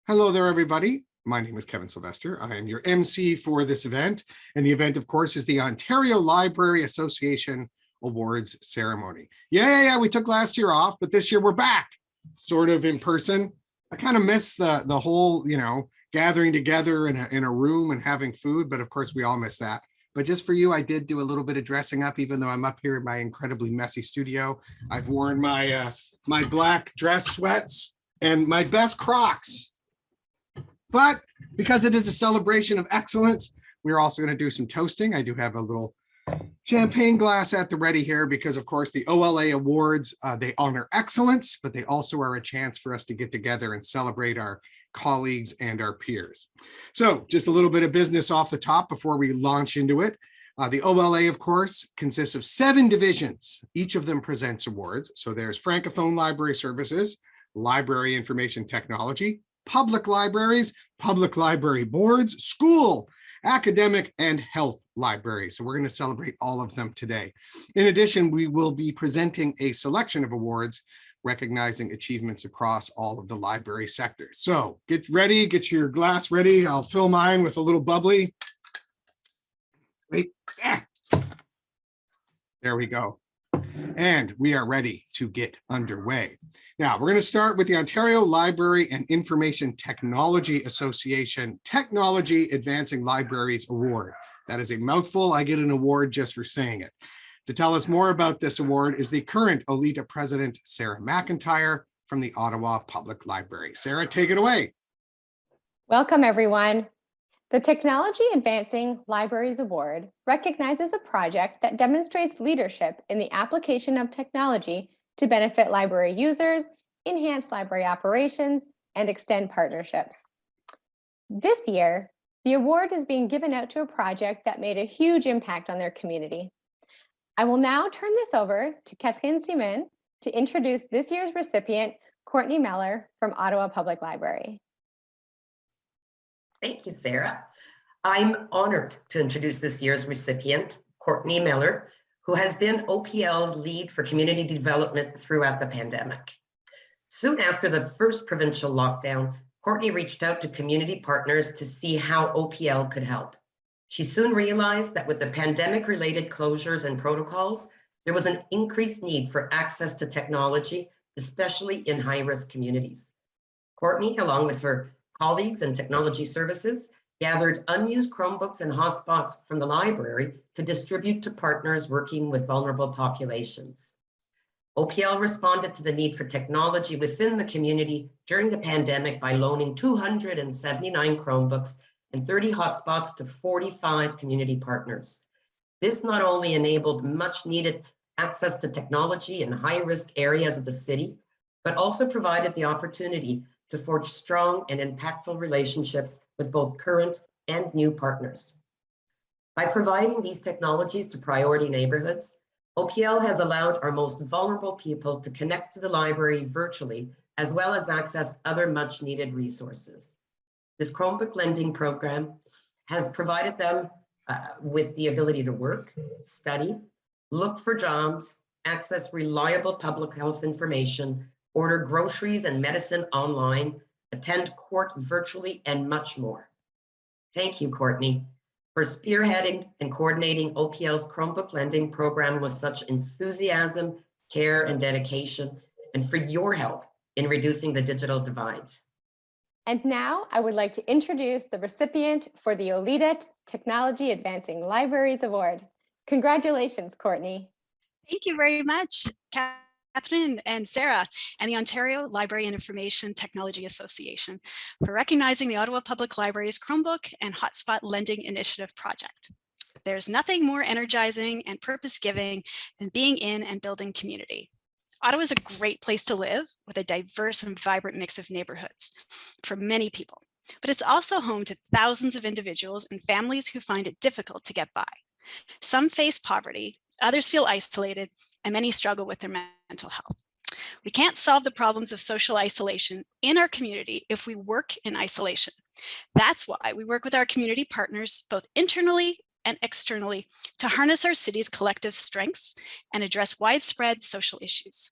Hello there, everybody. My name is Kevin Sylvester. I am your MC for this event. And the event, of course, is the Ontario Library Association Awards Ceremony. Yeah, we took last year off, but this year we're back, sort of in person. I kind of miss the whole, gathering together in a room and having food, but of course we all miss that. But just for you, I did do a little bit of dressing up, even though I'm up here in my incredibly messy studio. I've worn my my black dress sweats and my best Crocs. But because it is a celebration of excellence, we're also going to do some toasting. I do have a little champagne glass at the ready here because, of course, the OLA Awards, they honor excellence, but they also are a chance for us to get together and celebrate our colleagues and our peers. So just a little bit of business off the top before we launch into it. The OLA, of course, consists of 7 divisions. Each of them presents awards. So there's Francophone Library Services, Library Information Technology, public libraries, public library boards, school, academic, and health libraries. So we're going to celebrate all of them today. In addition, we will be presenting a selection of awards recognizing achievements across all of the library sectors. So get ready, get your glass ready. I'll fill mine with a little bubbly. Wait. There we go. And we are ready to get underway. Now, we're going to start with the Ontario Library and Information Technology Association Technology Advancing Libraries Award. That is a mouthful. I get an award just for saying it. To tell us more about this award is the current OLITA president, Sarah McIntyre from the Ottawa Public Library. Sarah, take it away. Welcome, everyone. The Technology Advancing Libraries Award recognizes a project that demonstrates leadership in the application of technology to benefit library users, enhance library operations, and extend partnerships. This year, the award is being given out to a project that made a huge impact on their community. I will now turn this over to Catherine Simon to introduce this year's recipient, Courtney Meller from Ottawa Public Library. Thank you, Sarah. I'm honored to introduce this year's recipient, Courtney Meller, who has been OPL's lead for community development throughout the pandemic. Soon after the first provincial lockdown, Courtney reached out to community partners to see how OPL could help. She soon realized that with the pandemic-related closures and protocols, there was an increased need for access to technology, especially in high-risk communities. Courtney, along with her colleagues and technology services, gathered unused Chromebooks and hotspots from the library to distribute to partners working with vulnerable populations. OPL responded to the need for technology within the community during the pandemic by loaning 279 Chromebooks and 30 hotspots to 45 community partners. This not only enabled much needed access to technology in high-risk areas of the city, but also provided the opportunity to forge strong and impactful relationships with both current and new partners. By providing these technologies to priority neighborhoods, OPL has allowed our most vulnerable people to connect to the library virtually, as well as access other much needed resources. This Chromebook lending program has provided them with the ability to work, study, look for jobs, access reliable public health information, order groceries and medicine online, attend court virtually, and much more. Thank you, Courtney, for spearheading and coordinating OPL's Chromebook lending program with such enthusiasm, care, and dedication, and for your help in reducing the digital divide. And now I would like to introduce the recipient for the OLITA Technology Advancing Libraries Award. Congratulations, Courtney. Thank you very much, Catherine and Sarah, and the Ontario Library and Information Technology Association for recognizing the Ottawa Public Library's Chromebook and Hotspot Lending Initiative project. There's nothing more energizing and purpose-giving than being in and building community. Ottawa is a great place to live with a diverse and vibrant mix of neighborhoods for many people, but it's also home to thousands of individuals and families who find it difficult to get by. Some face poverty, others feel isolated, and many struggle with their mental health. We can't solve the problems of social isolation in our community if we work in isolation. That's why we work with our community partners, both internally and externally, to harness our city's collective strengths and address widespread social issues.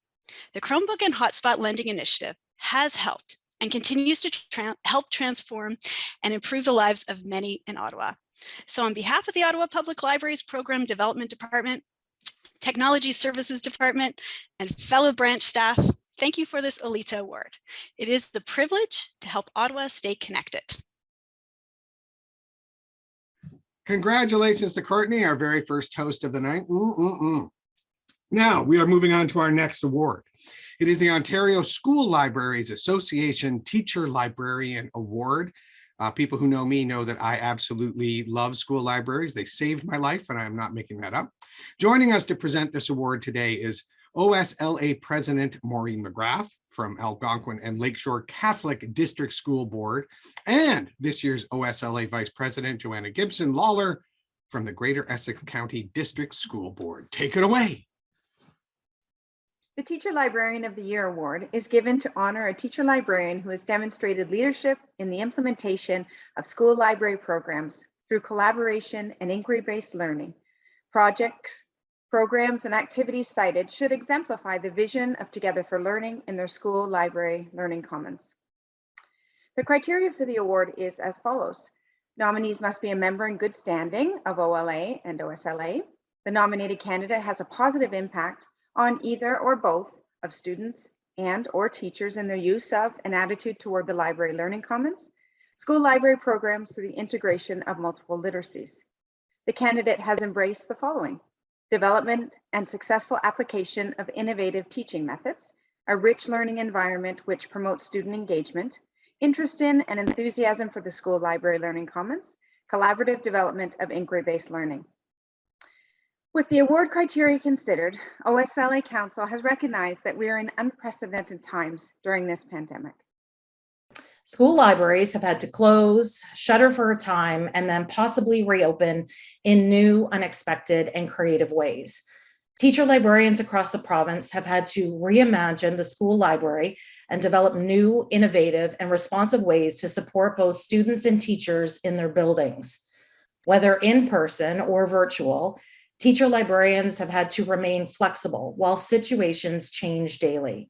The Chromebook and Hotspot Lending Initiative has helped and continues to help transform and improve the lives of many in Ottawa. So on behalf of the Ottawa Public Libraries Program Development Department, Technology Services Department, and fellow branch staff, thank you for this OLITA award. It is the privilege to help Ottawa stay connected. Congratulations to Courtney, our very first host of the night. Now we are moving on to our next award. It is the Ontario School Libraries Association Teacher Librarian Award. People who know me know that I absolutely love school libraries. They saved my life, and I am not making that up. Joining us to present this award today is OSLA President Maureen McGrath from Algonquin and Lakeshore Catholic District School Board, and this year's OSLA Vice President Joanna Gibson Lawler from the Greater Essex County District School Board. Take it away. The Teacher Librarian of the Year Award is given to honor a teacher librarian who has demonstrated leadership in the implementation of school library programs through collaboration and inquiry-based learning. Projects, programs, and activities cited should exemplify the vision of Together for Learning in their school library learning commons. The criteria for the award is as follows. Nominees must be a member in good standing of OLA and OSLA. The nominated candidate has a positive impact on either or both of students and or teachers in their use of and attitude toward the library learning commons, school library programs through the integration of multiple literacies. The candidate has embraced the following: development and successful application of innovative teaching methods, a rich learning environment which promotes student engagement, interest in and enthusiasm for the school library learning commons, collaborative development of inquiry-based learning. With the award criteria considered, OSLA Council has recognized that we are in unprecedented times during this pandemic. School libraries have had to close, shutter for a time, and then possibly reopen in new, unexpected, and creative ways. Teacher librarians across the province have had to reimagine the school library and develop new, innovative, and responsive ways to support both students and teachers in their buildings. Whether in person or virtual, teacher librarians have had to remain flexible while situations change daily.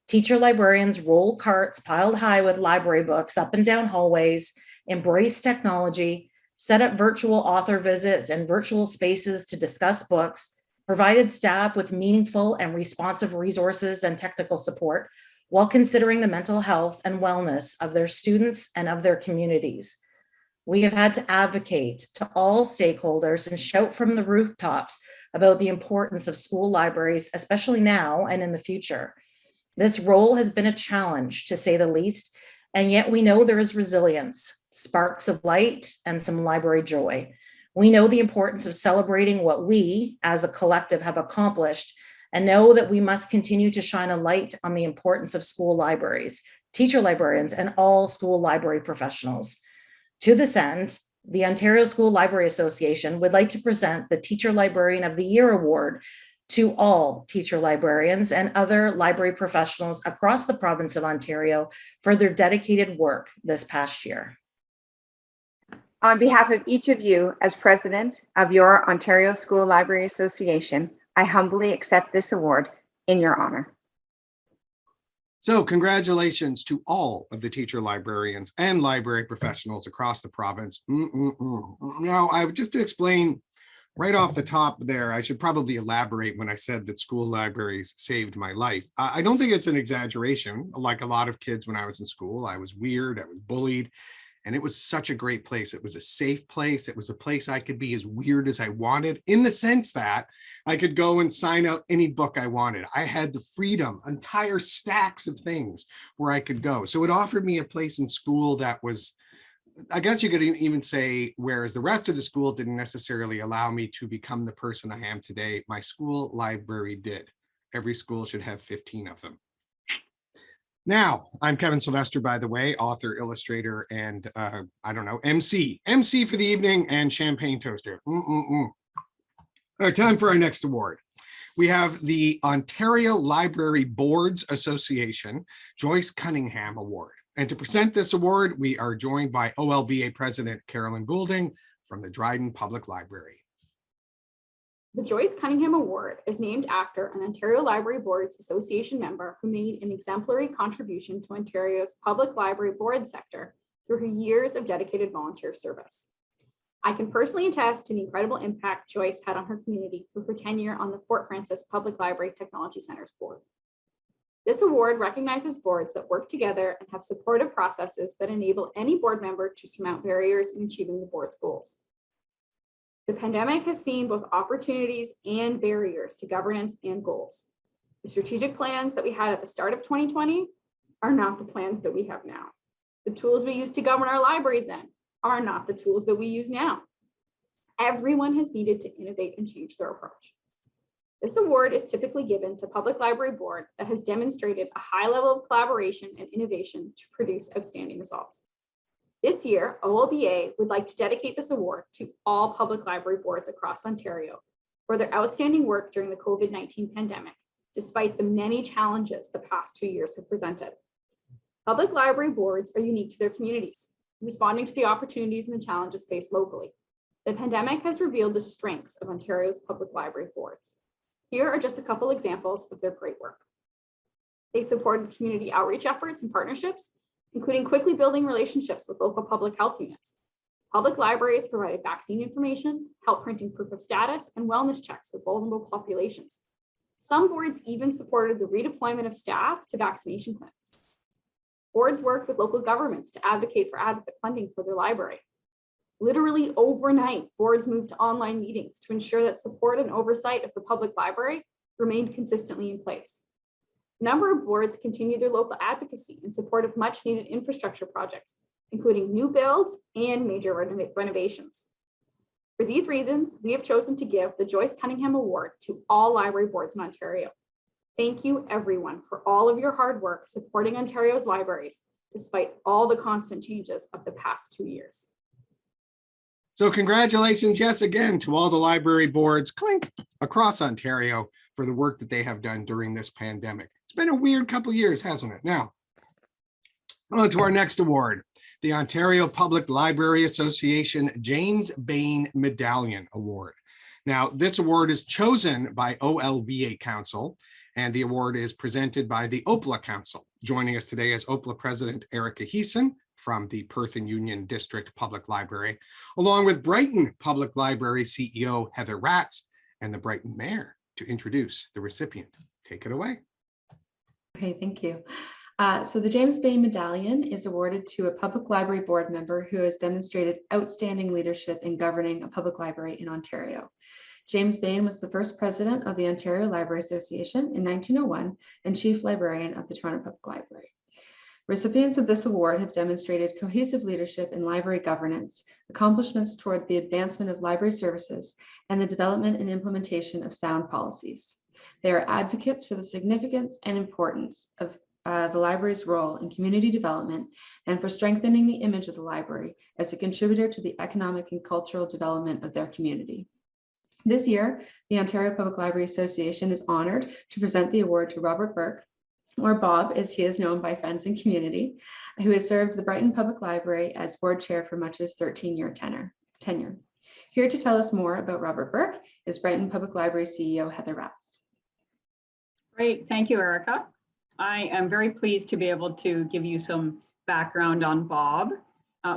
Teacher librarians roll carts piled high with library books up and down hallways, embrace technology, set up virtual author visits and virtual spaces to discuss books, provided staff with meaningful and responsive resources and technical support, while considering the mental health and wellness of their students and of their communities. We have had to advocate to all stakeholders and shout from the rooftops about the importance of school libraries, especially now and in the future. This role has been a challenge, to say the least, and yet we know there is resilience, sparks of light, and some library joy. We know the importance of celebrating what we, as a collective, have accomplished, and know that we must continue to shine a light on the importance of school libraries, teacher librarians, and all school library professionals. To this end, the Ontario School Library Association would like to present the Teacher Librarian of the Year Award to all teacher librarians and other library professionals across the province of Ontario for their dedicated work this past year. On behalf of each of you, as president of your Ontario School Library Association, I humbly accept this award in your honor. So congratulations to all of the teacher librarians and library professionals across the province. Now, just to explain right off the top there, I should probably elaborate when I said that school libraries saved my life. I don't think it's an exaggeration. Like a lot of kids when I was in school, I was weird, I was bullied, and it was such a great place. It was a safe place. It was a place I could be as weird as I wanted, in the sense that I could go and sign out any book I wanted. I had the freedom, entire stacks of things where I could go. So it offered me a place in school that was, I guess you could even say, whereas the rest of the school didn't necessarily allow me to become the person I am today, my school library did. Every school should have 15 of them. Now, I'm Kevin Sylvester, by the way, author, illustrator, and MC for the evening, and champagne toaster. All right, time for our next award. We have the Ontario Library Boards Association Joyce Cunningham Award. And to present this award, we are joined by OLBA President Carolyn Goulding from the Dryden Public Library. The Joyce Cunningham Award is named after an Ontario Library Boards Association member who made an exemplary contribution to Ontario's public library board sector through her years of dedicated volunteer service. I can personally attest to the incredible impact Joyce had on her community through her tenure on the Fort Frances Public Library Technology Center's board. This award recognizes boards that work together and have supportive processes that enable any board member to surmount barriers in achieving the board's goals. The pandemic has seen both opportunities and barriers to governance and goals. The strategic plans that we had at the start of 2020 are not the plans that we have now. The tools we use to govern our libraries then are not the tools that we use now. Everyone has needed to innovate and change their approach. This award is typically given to public library board that has demonstrated a high level of collaboration and innovation to produce outstanding results. This year, OLBA would like to dedicate this award to all public library boards across Ontario for their outstanding work during the COVID-19 pandemic, despite the many challenges the past 2 years have presented. Public library boards are unique to their communities, responding to the opportunities and the challenges faced locally. The pandemic has revealed the strengths of Ontario's public library boards. Here are just a couple examples of their great work. They supported community outreach efforts and partnerships, including quickly building relationships with local public health units. Public libraries provided vaccine information, help printing proof of status, and wellness checks for vulnerable populations. Some boards even supported the redeployment of staff to vaccination clinics. Boards worked with local governments to advocate for advocate funding for their library. Literally overnight, boards moved to online meetings to ensure that support and oversight of the public library remained consistently in place. A number of boards continued their local advocacy in support of much needed infrastructure projects, including new builds and major renovations. For these reasons, we have chosen to give the Joyce Cunningham Award to all library boards in Ontario. Thank you everyone for all of your hard work supporting Ontario's libraries, despite all the constant changes of the past 2 years. So congratulations, yes, again, to all the library boards, clink, across Ontario for the work that they have done during this pandemic. It's been a weird couple years, hasn't it? Now, on to our next award, the Ontario Public Library Association James Bain Medallion Award. Now, this award is chosen by OLBA Council, and the award is presented by the OPLA Council. Joining us today is OPLA President Erica Heeson from the Perth and Union District Public Library, along with Brighton Public Library CEO Heather Ratz and the Brighton Mayor to introduce the recipient. Take it away. Okay, thank you. So the James Bain Medallion is awarded to a public library board member who has demonstrated outstanding leadership in governing a public library in Ontario. James Bain was the first president of the Ontario Library Association in 1901 and chief librarian of the Toronto Public Library. Recipients of this award have demonstrated cohesive leadership in library governance, accomplishments toward the advancement of library services, and the development and implementation of sound policies. They are advocates for the significance and importance of the library's role in community development and for strengthening the image of the library as a contributor to the economic and cultural development of their community. This year, the Ontario Public Library Association is honored to present the award to Robert Burke, or Bob, as he is known by friends and community, who has served the Brighton Public Library as board chair for much of his 13-year tenure. Here to tell us more about Robert Burke is Brighton Public Library CEO Heather Ratz. Great, thank you, Erica. I am very pleased to be able to give you some background on Bob.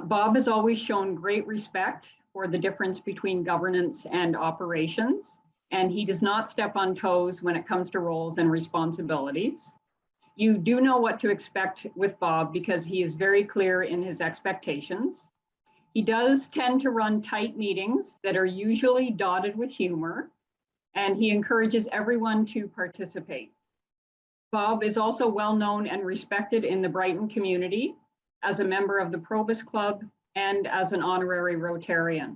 Bob has always shown great respect for the difference between governance and operations, and he does not step on toes when it comes to roles and responsibilities. You do know what to expect with Bob because he is very clear in his expectations. He does tend to run tight meetings that are usually dotted with humor, and he encourages everyone to participate. Bob is also well known and respected in the Brighton community as a member of the Probus Club and as an honorary Rotarian.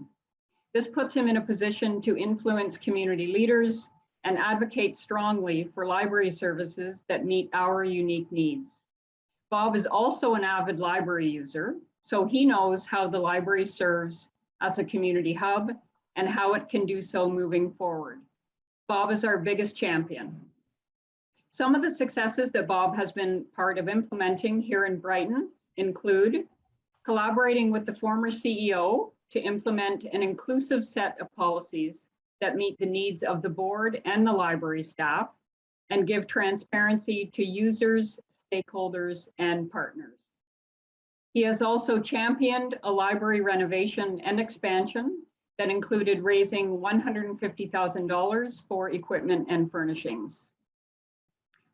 This puts him in a position to influence community leaders and advocate strongly for library services that meet our unique needs. Bob is also an avid library user, so he knows how the library serves as a community hub and how it can do so moving forward. Bob is our biggest champion. Some of the successes that Bob has been part of implementing here in Brighton include collaborating with the former CEO to implement an inclusive set of policies that meet the needs of the board and the library staff and give transparency to users, stakeholders, and partners. He has also championed a library renovation and expansion that included raising $150,000 for equipment and furnishings.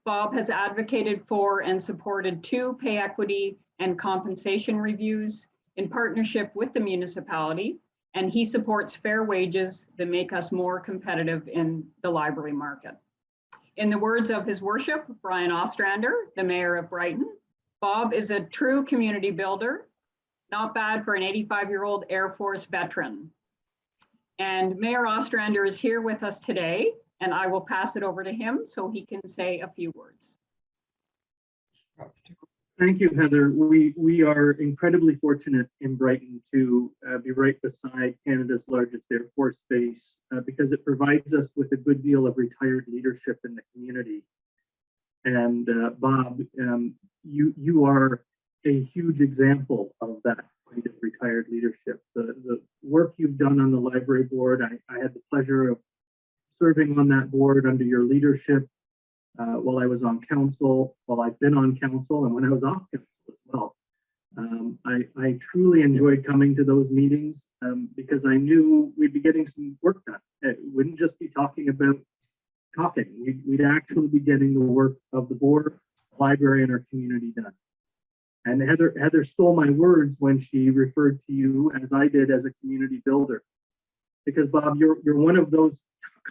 Bob has advocated for and supported 2 pay equity and compensation reviews in partnership with the municipality, and he supports fair wages that make us more competitive in the library market. In the words of His Worship, Brian Ostrander, the Mayor of Brighton, Bob is a true community builder, not bad for an 85-year-old Air Force veteran. And Mayor Ostrander is here with us today, and I will pass it over to him so he can say a few words. Thank you, Heather. We are incredibly fortunate in Brighton to be right beside Canada's largest Air Force base because it provides us with a good deal of retired leadership in the community. And Bob, you are a huge example of that kind of retired leadership. The work you've done on the library board, I had the pleasure of serving on that board under your leadership while I was on council, while I've been on council, and when I was off council as well. I truly enjoyed coming to those meetings because I knew we'd be getting some work done. It wouldn't just be talking about talking. We'd actually be getting the work of the board, library, and our community done. And Heather stole my words when she referred to you, as I did, as a community builder. Because Bob, you're one of those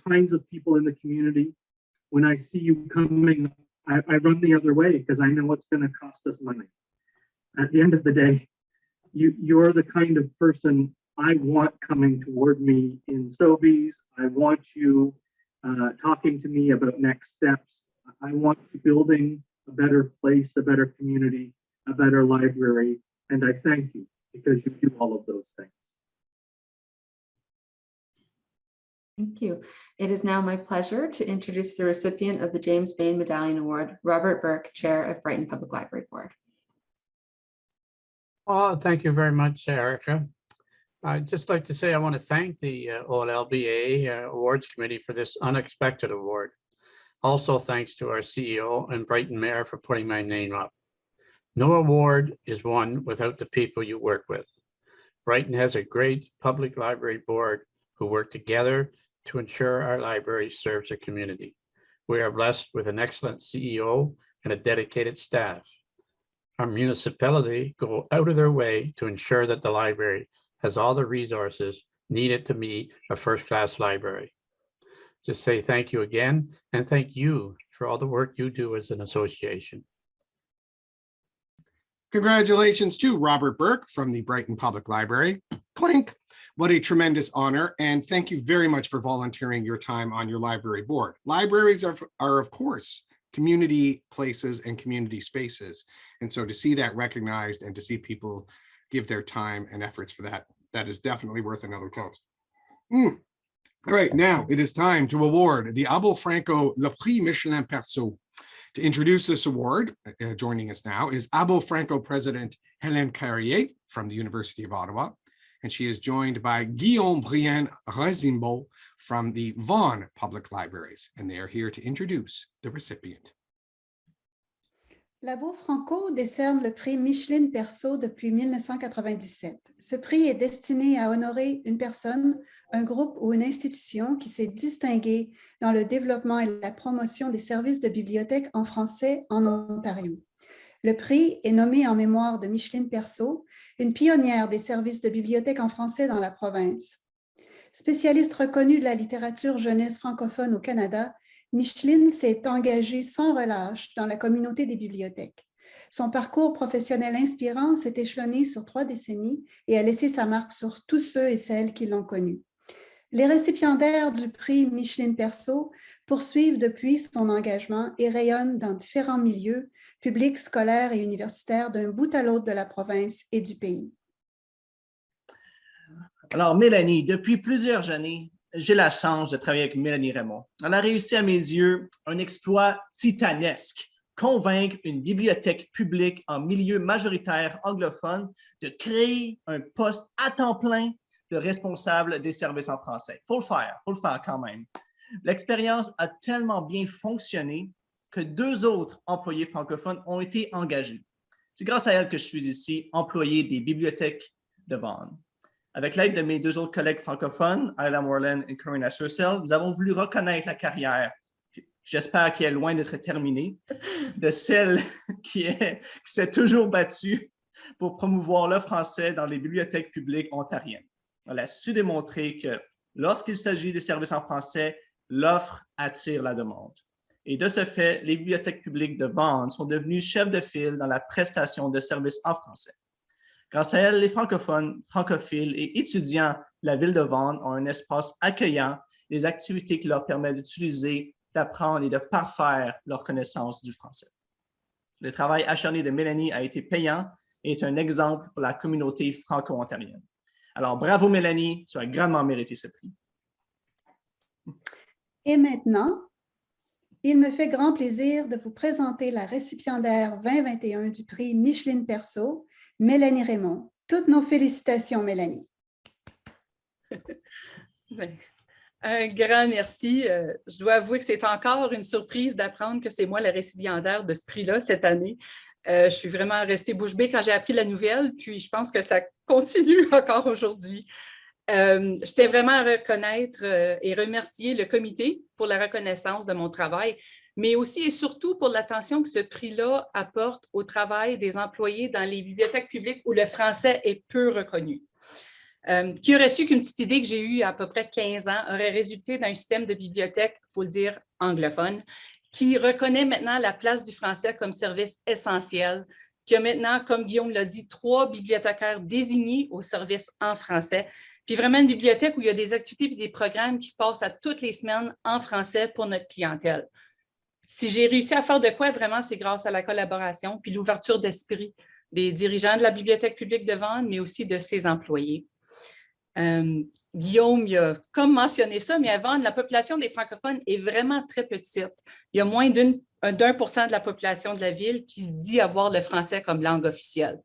kinds of people in the community. When I see you coming, I run the other way because I know it's going to cost us money. At the end of the day, you're the kind of person I want coming toward me in Sobeys. I want you talking to me about next steps. I want you building a better place, a better community, a better library. And I thank you because you do all of those things. Thank you. It is now my pleasure to introduce the recipient of the James Bain Medallion Award, Robert Burke, Chair of Brighton Public Library Board. Oh, thank you very much, Erica. I'd just like to say I want to thank the OLBA Awards Committee for this unexpected award. Also, thanks to our CEO and Brighton Mayor for putting my name up. No award is won without the people you work with. Brighton has a great public library board who work together to ensure our library serves the community. We are blessed with an excellent CEO and a dedicated staff. Our municipality go out of their way to ensure that the library has all the resources needed to be a first-class library. Just say thank you again, and thank you for all the work you do as an association. Congratulations to Robert Burke from the Brighton Public Library. Clink. What a tremendous honor. And thank you very much for volunteering your time on your library board. Libraries are of course, community places and community spaces. And so to see that recognized and to see people give their time and efforts for that, that is definitely worth another toast. All right, now it is time to award the Abo Franco Le Prix Michelin Perceau. To introduce this award, joining us now is Abo Franco President Hélène Carrier from the University of Ottawa, and she is joined by Guillaume Brienne Razimbo from the Vaughan Public Libraries, and they are here to introduce the recipient. L'Abo Franco décerne le prix Micheline Perceau depuis 1997. Ce prix est destiné à honorer une personne, un groupe ou une institution qui s'est distinguée dans le développement et la promotion des services de bibliothèque en français en Ontario. Le prix est nommé en mémoire de Micheline Perceau, une pionnière des services de bibliothèque en français dans la province. Spécialiste reconnue de la littérature jeunesse francophone au Canada, Micheline s'est engagée sans relâche dans la communauté des bibliothèques. Son parcours professionnel inspirant s'est échelonné sur 3 décennies et a laissé sa marque sur tous ceux et celles qui l'ont connue. Les récipiendaires du prix Micheline Perceau poursuivent depuis son engagement et rayonnent dans différents milieux, publics, scolaires et universitaires d'un bout à l'autre de la province et du pays. Alors, Mélanie, depuis plusieurs années, j'ai la chance de travailler avec Mélanie Raymond. Elle a réussi à mes yeux un exploit titanesque, convaincre une bibliothèque publique en milieu majoritaire anglophone de créer un poste à temps plein de responsable des services en français. Faut le faire quand même. L'expérience a tellement bien fonctionné que 2 autres employés francophones ont été engagés. C'est grâce à elle que je suis ici, employé des bibliothèques de Vaughan. Avec l'aide de mes 2 autres collègues francophones, Ayla Moreland et Corinna Surcell, nous avons voulu reconnaître la carrière, j'espère qu'elle est loin d'être terminée, de celle qui s'est toujours battue pour promouvoir le français dans les bibliothèques publiques ontariennes. Elle a su démontrer que lorsqu'il s'agit des services en français, l'offre attire la demande. Et de ce fait, les bibliothèques publiques de Vaughan sont devenues chefs de file dans la prestation de services en français. Grâce à elles, les francophones, francophiles et étudiants de la ville de Vaughan ont un espace accueillant, des activités qui leur permettent d'utiliser, d'apprendre et de parfaire leur connaissance du français. Le travail acharné de Mélanie a été payant et est un exemple pour la communauté franco-ontarienne. Alors, bravo Mélanie, tu as grandement mérité ce prix. Et maintenant, il me fait grand plaisir de vous présenter la récipiendaire 2021 du prix Micheline Perceau, Mélanie Raymond. Toutes nos félicitations, Mélanie. Un grand merci. Je dois avouer que c'est encore une surprise d'apprendre que c'est moi la récipiendaire de ce prix-là cette année. Je suis vraiment restée bouche bée quand j'ai appris la nouvelle, puis je pense que ça continue encore aujourd'hui. Je tiens vraiment à reconnaître et remercier le comité pour la reconnaissance de mon travail, mais aussi et surtout pour l'attention que ce prix-là apporte au travail des employés dans les bibliothèques publiques où le français est peu reconnu. Qui aurait su qu'une petite idée que j'ai eue à peu près 15 ans aurait résulté d'un système de bibliothèque, il faut le dire, anglophone, qui reconnaît maintenant la place du français comme service essentiel, qui a maintenant, comme Guillaume l'a dit, 3 bibliothécaires désignés au service en français, puis vraiment une bibliothèque où il y a des activités et des programmes qui se passent à toutes les semaines en français pour notre clientèle. Si j'ai réussi à faire de quoi, vraiment, c'est grâce à la collaboration puis l'ouverture d'esprit des dirigeants de la Bibliothèque publique de Vaughan, mais aussi de ses employés. Guillaume, il a comme mentionné ça, mais à Vaughan, la population des francophones est vraiment très petite. Il y a moins d'1% de la population de la ville qui se dit avoir le français comme langue officielle.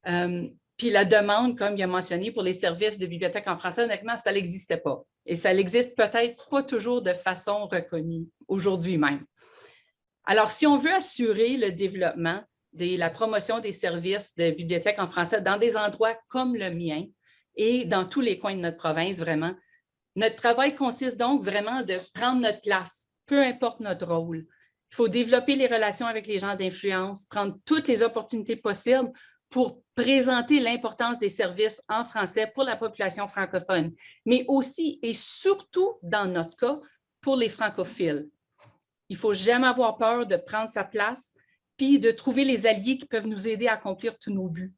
Puis la demande, comme il a mentionné, pour les services de bibliothèque en français, honnêtement, ça n'existait pas. Et ça n'existe peut-être pas toujours de façon reconnue, aujourd'hui même. Alors, si on veut assurer le développement la promotion des services de bibliothèque en français dans des endroits comme le mien et dans tous les coins de notre province, vraiment, notre travail consiste donc vraiment de prendre notre place, peu importe notre rôle. Il faut développer les relations avec les gens d'influence, prendre toutes les opportunités possibles pour présenter l'importance des services en français pour la population francophone, mais aussi et surtout, dans notre cas, pour les francophiles. Il ne faut jamais avoir peur de prendre sa place puis de trouver les alliés qui peuvent nous aider à accomplir tous nos buts.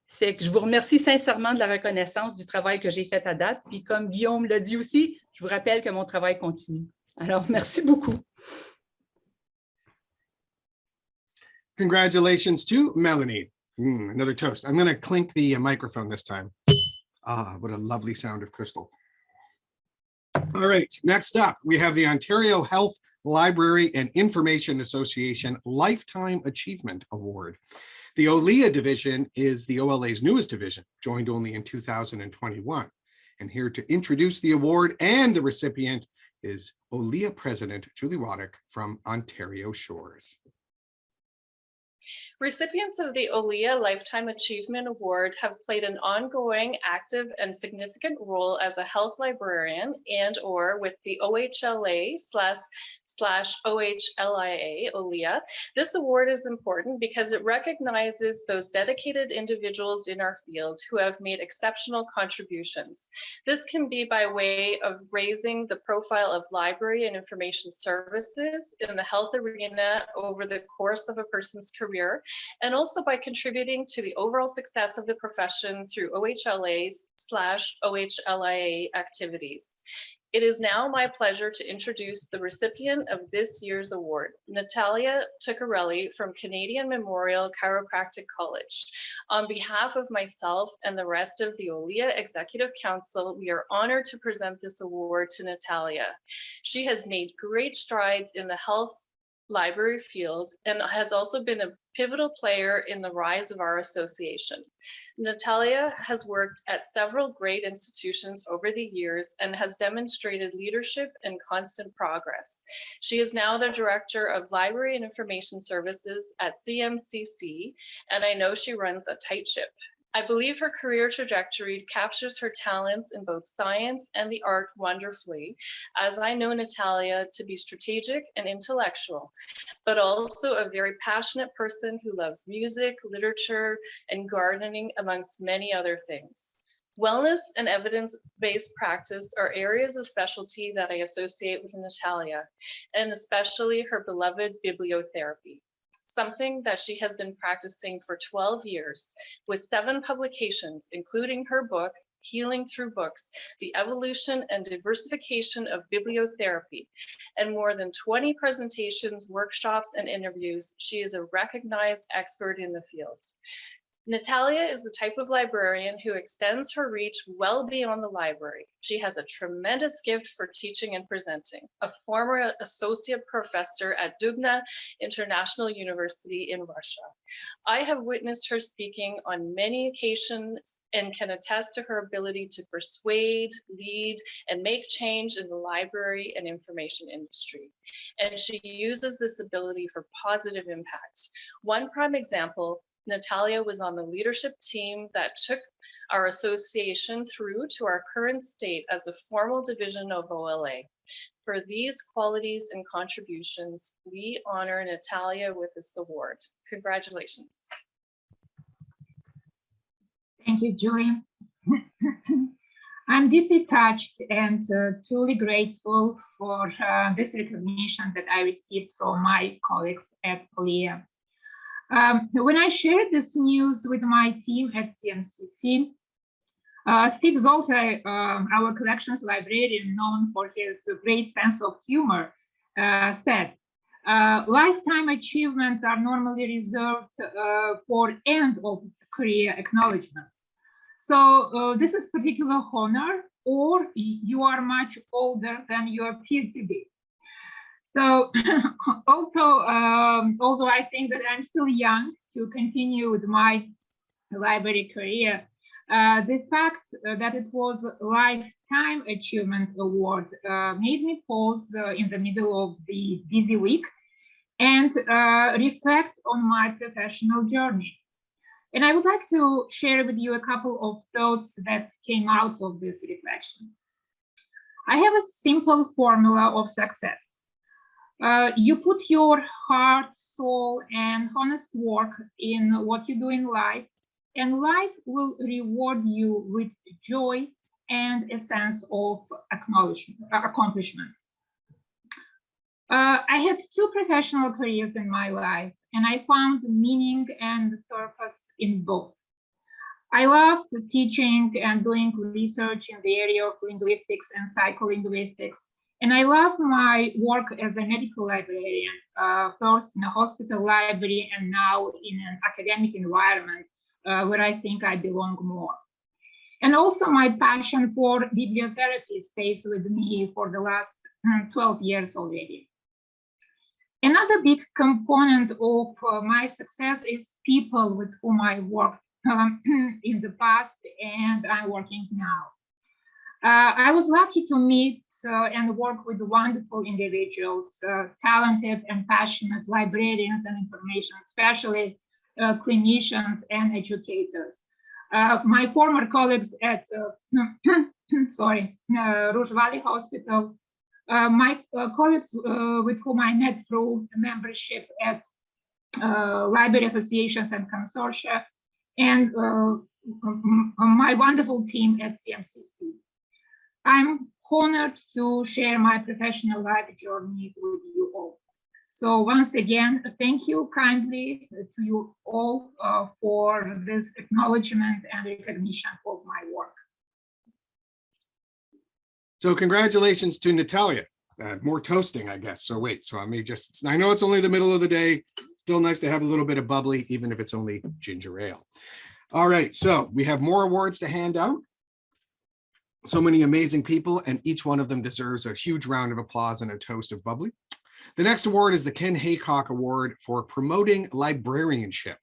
Fait que je vous remercie sincèrement de la reconnaissance du travail que j'ai fait à date. Puis comme Guillaume l'a dit aussi, je vous rappelle que mon travail continue. Alors, merci beaucoup. Congratulations to Melanie. Another toast. I'm going to clink the microphone this time. Ah, what a lovely sound of crystal. All right, next up, we have the Ontario Health, Library and Information Association Lifetime Achievement Award. The OLA division is the OLA's newest division, joined only in 2021. And here to introduce the award and the recipient is OLA President Julie Roddick from Ontario Shores. Recipients of the OLA Lifetime Achievement Award have played an ongoing, active, and significant role as a health librarian and/or with the OHLA/OHLIA, OLA. This award is important because it recognizes those dedicated individuals in our field who have made exceptional contributions. This can be by way of raising the profile of library and information services in the health arena over the course of a person's career, and also by contributing to the overall success of the profession through OHLA/OHLIA activities. It is now my pleasure to introduce the recipient of this year's award, Natalia Tuccarelli from Canadian Memorial Chiropractic College. On behalf of myself and the rest of the OLA Executive Council, we are honored to present this award to Natalia. She has made great strides in the health library field and has also been a pivotal player in the rise of our association. Natalia has worked at several great institutions over the years and has demonstrated leadership and constant progress. She is now the Director of Library and Information Services at CMCC, and I know she runs a tight ship. I believe her career trajectory captures her talents in both science and the art wonderfully, as I know Natalia to be strategic and intellectual, but also a very passionate person who loves music, literature, and gardening, amongst many other things. Wellness and evidence-based practice are areas of specialty that I associate with Natalia, and especially her beloved bibliotherapy, something that she has been practicing for 12 years with 7 publications, including her book, Healing Through Books, The Evolution and Diversification of Bibliotherapy, and more than 20 presentations, workshops, and interviews. She is a recognized expert in the field. Natalia is the type of librarian who extends her reach well beyond the library. She has a tremendous gift for teaching and presenting. A former associate professor at Dubna International University in Russia. I have witnessed her speaking on many occasions and can attest to her ability to persuade, lead, and make change in the library and information industry. And she uses this ability for positive impact. One prime example, Natalia was on the leadership team that took our association through to our current state as a formal division of OLA. For these qualities and contributions, we honor Natalia with this award. Congratulations. Thank you, Julie. I'm deeply touched and truly grateful for this recognition that I received from my colleagues at OLA. When I shared this news with my team at CMCC, Steve Zolta, our collections librarian known for his great sense of humor, said, lifetime achievements are normally reserved for end of career acknowledgements. So this is particular honor, or you are much older than you appear to be. So although I think that I'm still young to continue with my library career, the fact that it was a Lifetime Achievement Award made me pause in the middle of the busy week and reflect on my professional journey. And I would like to share with you a couple of thoughts that came out of this reflection. I have a simple formula of success. You put your heart, soul, and honest work in what you do in life, and life will reward you with joy and a sense of accomplishment. I had 2 professional careers in my life, and I found meaning and purpose in both. I loved teaching and doing research in the area of linguistics and psycholinguistics. And I love my work as a medical librarian, first in a hospital library and now in an academic environment where I think I belong more. And also my passion for bibliotherapy stays with me for the last 12 years already. Another big component of my success is people with whom I worked in the past and I'm working now. I was lucky to meet and work with wonderful individuals, talented and passionate librarians and information specialists, clinicians and educators. My former colleagues at Rouge Valley Hospital, my colleagues with whom I met through membership at library associations and consortia, and my wonderful team at CMCC. I'm honored to share my professional life journey with you all. So once again, thank you kindly to you all for this acknowledgement and recognition of my work. So congratulations to Natalia. More toasting, I guess. So wait, so I may just, I know it's only the middle of the day. Still nice to have a little bit of bubbly, even if it's only ginger ale. All right, so we have more awards to hand out. So many amazing people, and each one of them deserves a huge round of applause and a toast of bubbly. The next award is the Ken Haycock Award for Promoting Librarianship.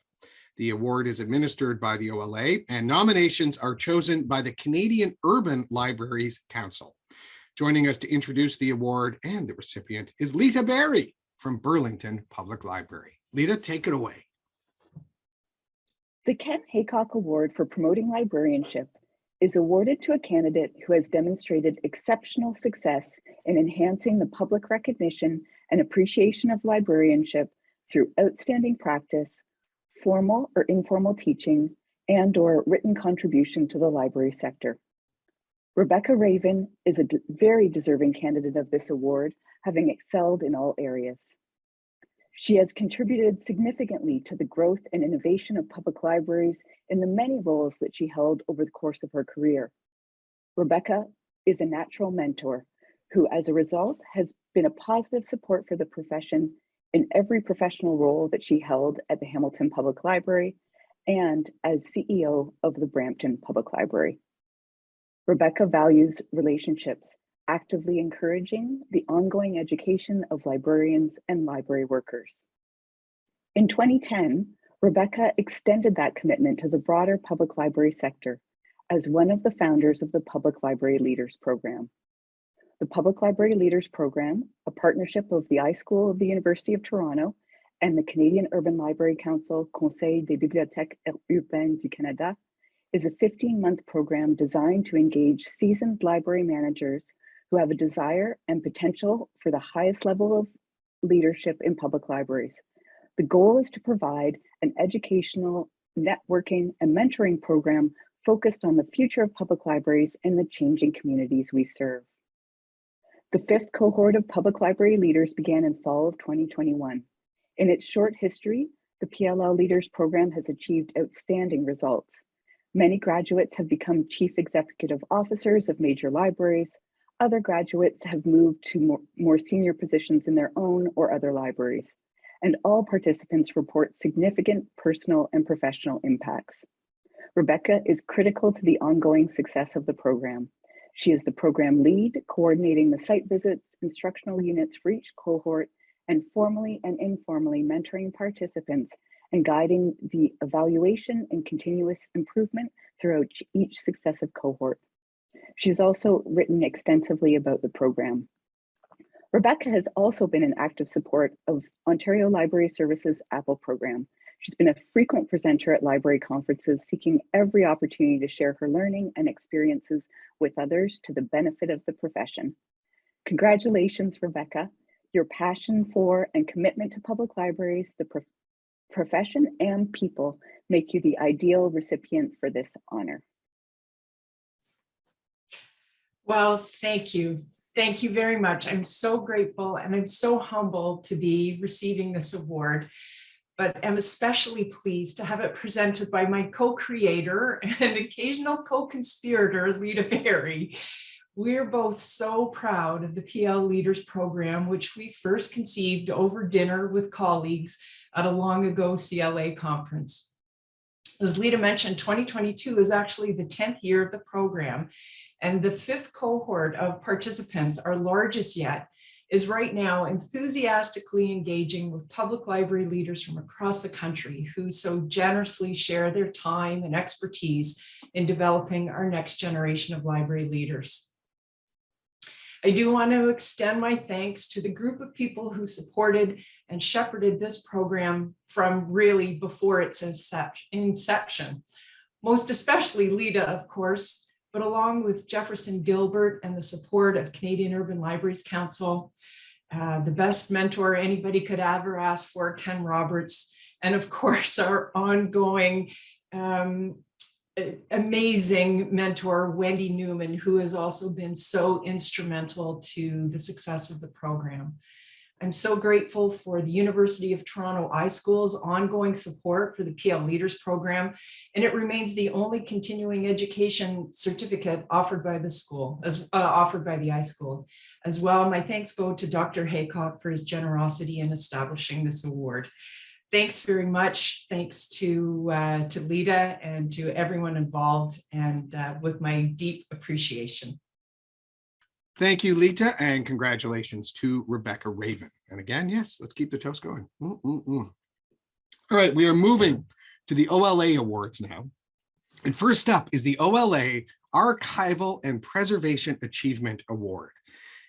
The award is administered by the OLA, and nominations are chosen by the Canadian Urban Libraries Council. Joining us to introduce the award and the recipient is Lita Berry from Burlington Public Library. Lita, take it away. The Ken Haycock Award for Promoting Librarianship is awarded to a candidate who has demonstrated exceptional success in enhancing the public recognition and appreciation of librarianship through outstanding practice, formal or informal teaching, and/or written contribution to the library sector. Rebecca Raven is a very deserving candidate of this award, having excelled in all areas. She has contributed significantly to the growth and innovation of public libraries in the many roles that she held over the course of her career. Rebecca is a natural mentor who, as a result, has been a positive support for the profession in every professional role that she held at the Hamilton Public Library and as CEO of the Brampton Public Library. Rebecca values relationships, actively encouraging the ongoing education of librarians and library workers. In 2010, Rebecca extended that commitment to the broader public library sector as one of the founders of the Public Library Leaders Program. The Public Library Leaders Program, a partnership of the iSchool of the University of Toronto and the Canadian Urban Library Council Conseil des Bibliothèques Urbaines du Canada, is a 15-month program designed to engage seasoned library managers who have a desire and potential for the highest level of leadership in public libraries. The goal is to provide an educational, networking, and mentoring program focused on the future of public libraries and the changing communities we serve. The fifth cohort of public library leaders began in fall of 2021. In its short history, the PLL Leaders Program has achieved outstanding results. Many graduates have become chief executive officers of major libraries. Other graduates have moved to more senior positions in their own or other libraries, and all participants report significant personal and professional impacts. Rebecca is critical to the ongoing success of the program. She is the program lead, coordinating the site visits, instructional units for each cohort, and formally and informally mentoring participants and guiding the evaluation and continuous improvement throughout each successive cohort. She's also written extensively about the program. Rebecca has also been an active support of Ontario Library Services Apple program. She's been a frequent presenter at library conferences, seeking every opportunity to share her learning and experiences with others to the benefit of the profession. Congratulations, Rebecca. Your passion for and commitment to public libraries, the profession and people make you the ideal recipient for this honor. Well, thank you. Thank you very much. I'm so grateful and I'm so humbled to be receiving this award, but I'm especially pleased to have it presented by my co-creator and occasional co-conspirator, Lita Berry. We're both so proud of the PL Leaders Program, which we first conceived over dinner with colleagues at a long ago CLA conference. As Lita mentioned, 2022 is actually the 10th year of the program, and the fifth cohort of participants, our largest yet, is right now enthusiastically engaging with public library leaders from across the country who so generously share their time and expertise in developing our next generation of library leaders. I do want to extend my thanks to the group of people who supported and shepherded this program from really before its inception. Most especially Lita, of course, but along with Jefferson Gilbert and the support of Canadian Urban Libraries Council, the best mentor anybody could ever ask for, Ken Roberts, and of course our ongoing amazing mentor, Wendy Newman, who has also been so instrumental to the success of the program. I'm so grateful for the University of Toronto iSchool's ongoing support for the PL Leaders Program, and it remains the only continuing education certificate offered by the school, offered by the iSchool. As well, my thanks go to Dr. Haycock for his generosity in establishing this award. Thanks very much. Thanks to Lita and to everyone involved, and with my deep appreciation. Thank you, Lita, and congratulations to Rebecca Raven And again, yes, let's keep the toast going. All right, we are moving to the OLA Awards now. And first up is the OLA Archival and Preservation Achievement Award.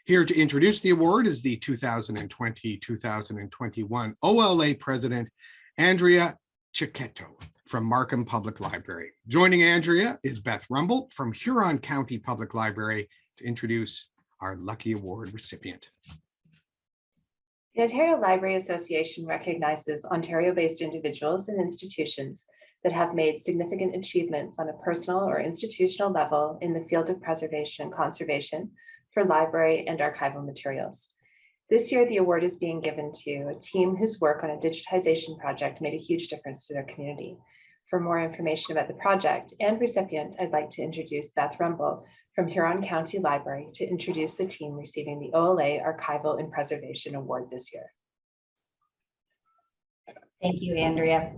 Here to introduce the award is the 2020-2021 OLA President, Andrea Chiquetto from Markham Public Library. Joining Andrea is Beth Rumble from Huron County Public Library to introduce our lucky award recipient. The Ontario Library Association recognizes Ontario-based individuals and institutions that have made significant achievements on a personal or institutional level in the field of preservation and conservation for library and archival materials. This year, the award is being given to a team whose work on a digitization project made a huge difference to their community. For more information about the project and recipient, I'd like to introduce Beth Rumble from Huron County Library to introduce the team receiving the OLA Archival and Preservation Award this year. Thank you, Andrea.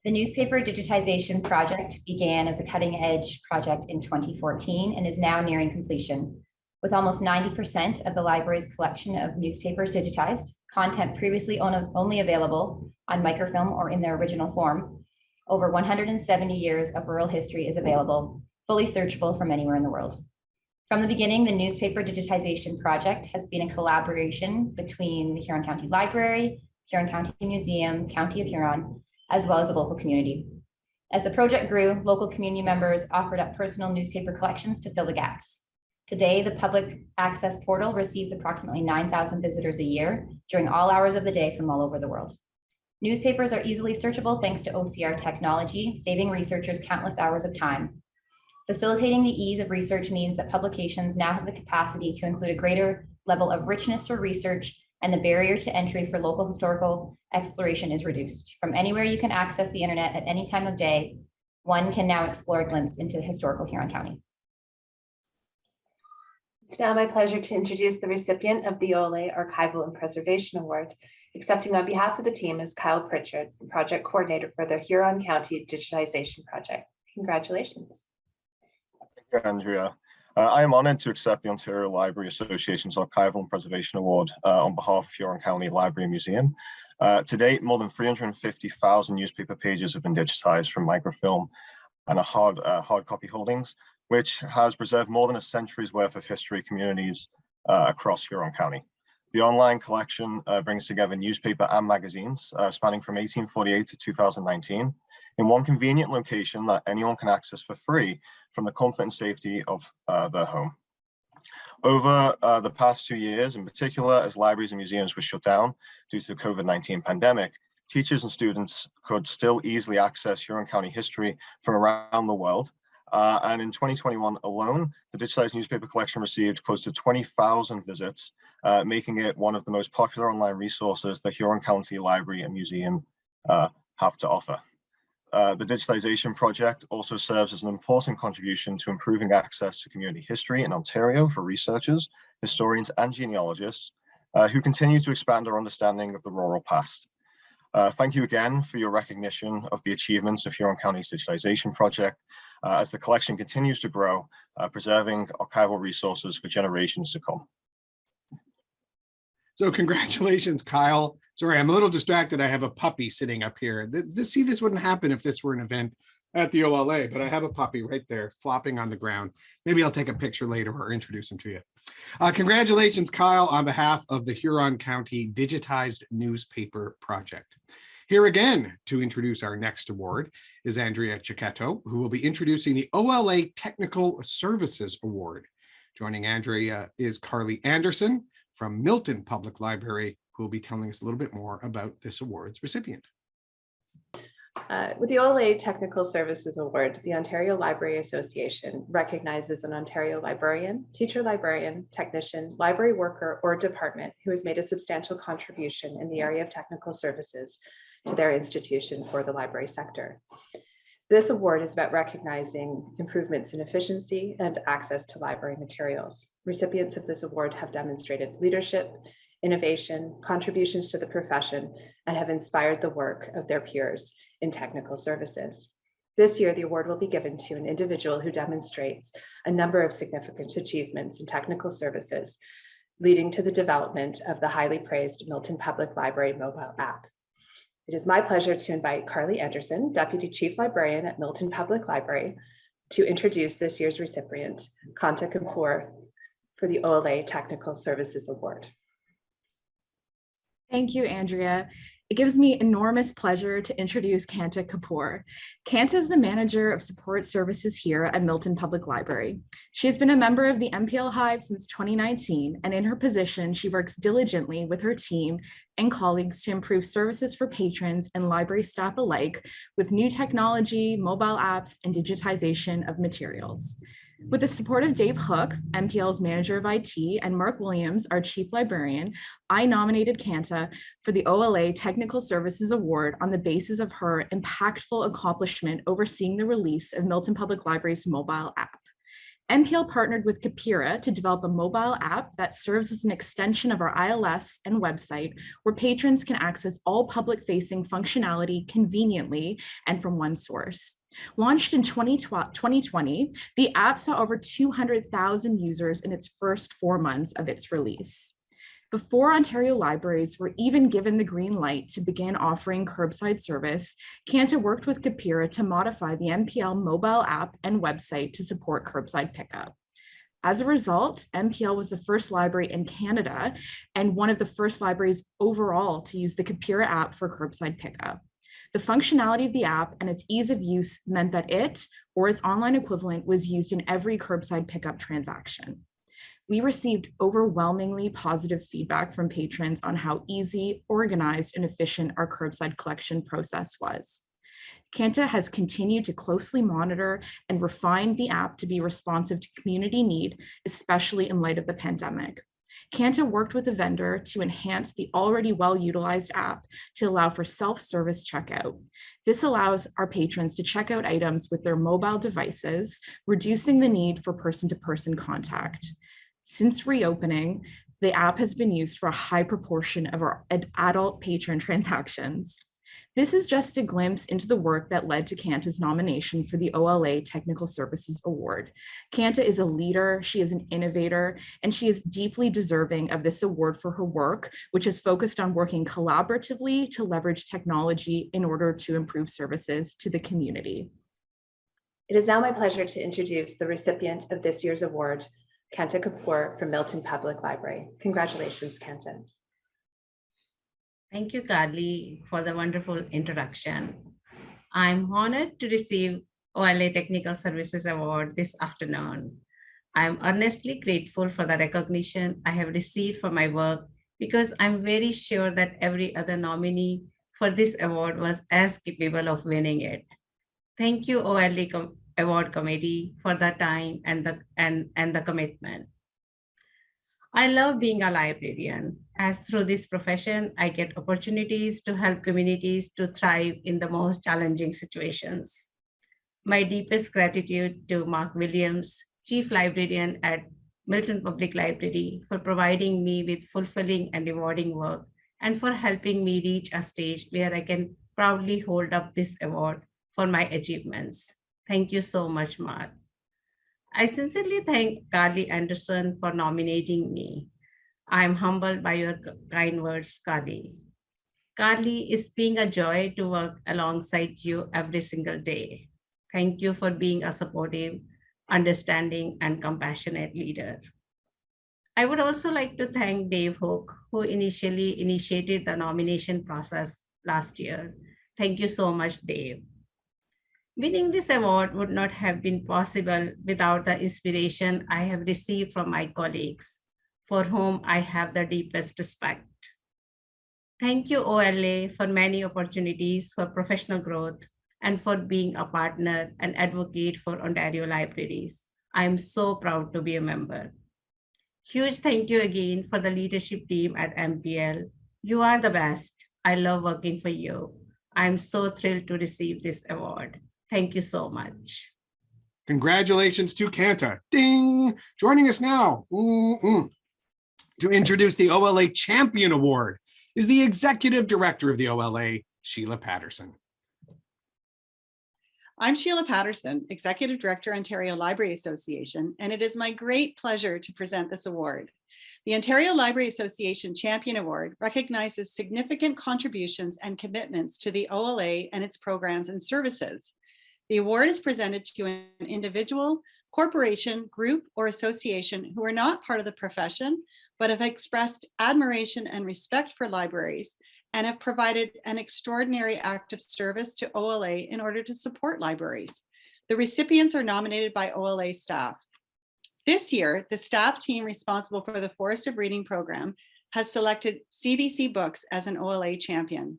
The newspaper digitization project began as a cutting-edge project in 2014 and is now nearing completion. With almost 90% of the library's collection of newspapers digitized, content previously only available on microfilm or in their original form, over 170 years of rural history is available, fully searchable from anywhere in the world. From the beginning, the newspaper digitization project has been a collaboration between the Huron County Library, Huron County Museum, County of Huron, as well as the local community. As the project grew, local community members offered up personal newspaper collections to fill the gaps. Today, the public access portal receives approximately 9,000 visitors a year during all hours of the day from all over the world. Newspapers are easily searchable thanks to OCR technology, saving researchers countless hours of time. Facilitating the ease of research means that publications now have the capacity to include a greater level of richness for research, and the barrier to entry for local historical exploration is reduced. From anywhere you can access the internet at any time of day, one can now explore a glimpse into historical Huron County. It's now my pleasure to introduce the recipient of the OLA Archival and Preservation Award. Accepting on behalf of the team is Kyle Pritchard, the project coordinator for the Huron County Digitization Project. Congratulations. Thank you, Andrea. I am honored to accept the Ontario Library Association's Archival and Preservation Award on behalf of Huron County Library and Museum. To date, more than 350,000 newspaper pages have been digitized from microfilm and hard copy holdings, which has preserved more than a century's worth of history communities across Huron County. The online collection brings together newspaper and magazines spanning from 1848 to 2019 in one convenient location that anyone can access for free from the comfort and safety of their home. Over the past 2 years, in particular, as libraries and museums were shut down due to the COVID-19 pandemic, teachers and students could still easily access Huron County history from around the world. And in 2021 alone, the digitized newspaper collection received close to 20,000 visits, making it one of the most popular online resources the Huron County Library and Museum have to offer. The digitization project also serves as an important contribution to improving access to community history in Ontario for researchers, historians, and genealogists who continue to expand our understanding of the rural past. Thank you again for your recognition of the achievements of Huron County's digitization project as the collection continues to grow, preserving archival resources for generations to come. So congratulations, Kyle. Sorry, I'm a little distracted. I have a puppy sitting up here. This wouldn't happen if this were an event at the OLA, but I have a puppy right there flopping on the ground. Maybe I'll take a picture later or introduce him to you. Congratulations, Kyle, on behalf of the Huron County Digitized Newspaper Project. Here again to introduce our next award is Andrea Chiquetto, who will be introducing the OLA Technical Services Award. Joining Andrea is Carly Anderson from Milton Public Library, who will be telling us a little bit more about this award's recipient. With the OLA Technical Services Award, the Ontario Library Association recognizes an Ontario librarian, teacher librarian, technician, library worker, or department who has made a substantial contribution in the area of technical services to their institution for the library sector. This award is about recognizing improvements in efficiency and access to library materials. Recipients of this award have demonstrated leadership, innovation, contributions to the profession, and have inspired the work of their peers in technical services. This year, the award will be given to an individual who demonstrates a number of significant achievements in technical services leading to the development of the highly praised Milton Public Library mobile app. It is my pleasure to invite Carly Anderson, Deputy Chief Librarian at Milton Public Library, to introduce this year's recipient, Kanta Kapoor, for the OLA Technical Services Award. Thank you, Andrea. It gives me enormous pleasure to introduce Kanta Kapoor. Kanta is the Manager of Support Services here at Milton Public Library. She has been a member of the MPL Hive since 2019, and in her position, she works diligently with her team and colleagues to improve services for patrons and library staff alike with new technology, mobile apps, and digitization of materials. With the support of Dave Hook, MPL's Manager of IT, and Mark Williams, our Chief Librarian, I nominated Kanta for the OLA Technical Services Award on the basis of her impactful accomplishment overseeing the release of Milton Public Library's mobile app. MPL partnered with Kapira to develop a mobile app that serves as an extension of our ILS and website, where patrons can access all public-facing functionality conveniently and from one source. Launched in 2020, the app saw over 200,000 users in its first 4 months of its release. Before Ontario libraries were even given the green light to begin offering curbside service, Kanta worked with Kapira to modify the MPL mobile app and website to support curbside pickup. As a result, MPL was the first library in Canada and one of the first libraries overall to use the Kapira app for curbside pickup. The functionality of the app and its ease of use meant that it, or its online equivalent, was used in every curbside pickup transaction. We received overwhelmingly positive feedback from patrons on how easy, organized, and efficient our curbside collection process was. Kanta has continued to closely monitor and refine the app to be responsive to community need, especially in light of the pandemic. Kanta worked with the vendor to enhance the already well-utilized app to allow for self-service checkout. This allows our patrons to check out items with their mobile devices, reducing the need for person-to-person contact. Since reopening, the app has been used for a high proportion of our adult patron transactions. This is just a glimpse into the work that led to Kanta's nomination for the OLA Technical Services Award. Kanta is a leader, she is an innovator, and she is deeply deserving of this award for her work, which is focused on working collaboratively to leverage technology in order to improve services to the community. It is now my pleasure to introduce the recipient of this year's award, Kanta Kapoor from Milton Public Library. Congratulations, Kanta. Thank you, Carly, for the wonderful introduction. I'm honored to receive OLA Technical Services Award this afternoon. I'm earnestly grateful for the recognition I have received for my work because I'm very sure that every other nominee for this award was as capable of winning it. Thank you, OLA Award Committee, for the time and the commitment. I love being a librarian, as through this profession, I get opportunities to help communities to thrive in the most challenging situations. My deepest gratitude to Mark Williams, Chief Librarian at Milton Public Library, for providing me with fulfilling and rewarding work and for helping me reach a stage where I can proudly hold up this award for my achievements. Thank you so much, Mark. I sincerely thank Carly Anderson for nominating me. I'm humbled by your kind words, Carly. Carly, it's being a joy to work alongside you every single day. Thank you for being a supportive, understanding, and compassionate leader. I would also like to thank Dave Hook, who initially initiated the nomination process last year. Thank you so much, Dave. Winning this award would not have been possible without the inspiration I have received from my colleagues, for whom I have the deepest respect. Thank you, OLA, for many opportunities for professional growth and for being a partner and advocate for Ontario libraries. I am so proud to be a member. Huge thank you again for the leadership team at MPL. You are the best. I love working for you. I'm so thrilled to receive this award. Thank you so much. Congratulations to Kanta. Ding! Joining us now to introduce the OLA Champion Award is the Executive Director of the OLA, Sheila Patterson. I'm Sheila Patterson, Executive Director, Ontario Library Association, and it is my great pleasure to present this award. The Ontario Library Association Champion Award recognizes significant contributions and commitments to the OLA and its programs and services. The award is presented to an individual, corporation, group, or association who are not part of the profession, but have expressed admiration and respect for libraries and have provided an extraordinary act of service to OLA in order to support libraries. The recipients are nominated by OLA staff. This year, the staff team responsible for the Forest of Reading program has selected CBC Books as an OLA champion.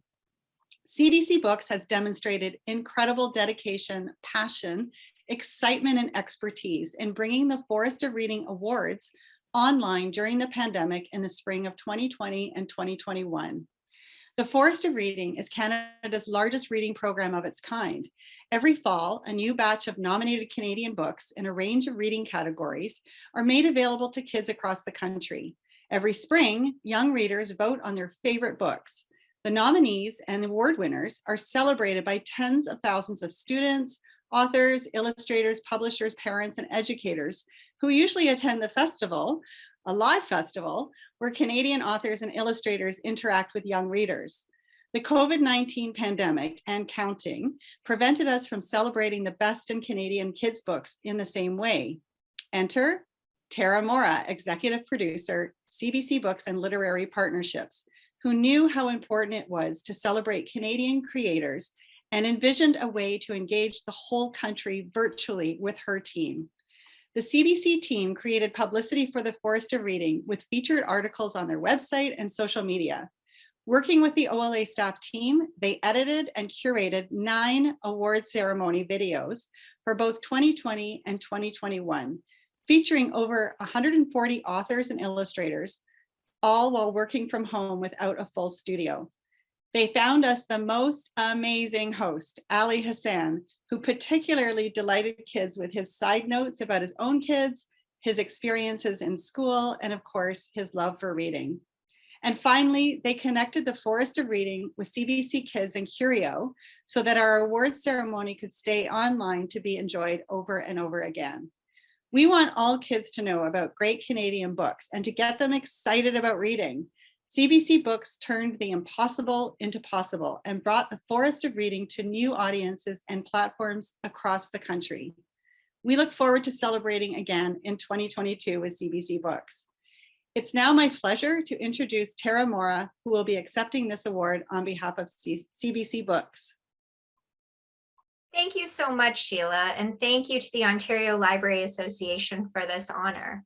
CBC Books has demonstrated incredible dedication, passion, excitement, and expertise in bringing the Forest of Reading Awards online during the pandemic in the spring of 2020 and 2021. The Forest of Reading is Canada's largest reading program of its kind. Every fall, a new batch of nominated Canadian books in a range of reading categories are made available to kids across the country. Every spring, young readers vote on their favorite books. The nominees and award winners are celebrated by tens of thousands of students, authors, illustrators, publishers, parents, and educators who usually attend the festival, a live festival, where Canadian authors and illustrators interact with young readers. The COVID-19 pandemic and counting prevented us from celebrating the best in Canadian kids' books in the same way. Enter Tara Mora, executive producer, CBC Books and Literary Partnerships, who knew how important it was to celebrate Canadian creators and envisioned a way to engage the whole country virtually with her team. The CBC team created publicity for the Forest of Reading with featured articles on their website and social media. Working with the OLA staff team, they edited and curated 9 award ceremony videos for both 2020 and 2021, featuring over 140 authors and illustrators, all while working from home without a full studio. They found us the most amazing host, Ali Hassan, who particularly delighted kids with his side notes about his own kids, his experiences in school, and of course, his love for reading. And finally, they connected the Forest of Reading with CBC Kids and Curio so that our awards ceremony could stay online to be enjoyed over and over again. We want all kids to know about great Canadian books and to get them excited about reading. CBC Books turned the impossible into possible and brought the Forest of Reading to new audiences and platforms across the country. We look forward to celebrating again in 2022 with CBC Books. It's now my pleasure to introduce Tara Mora, who will be accepting this award on behalf of CBC Books. Thank you so much, Sheila, and thank you to the Ontario Library Association for this honor.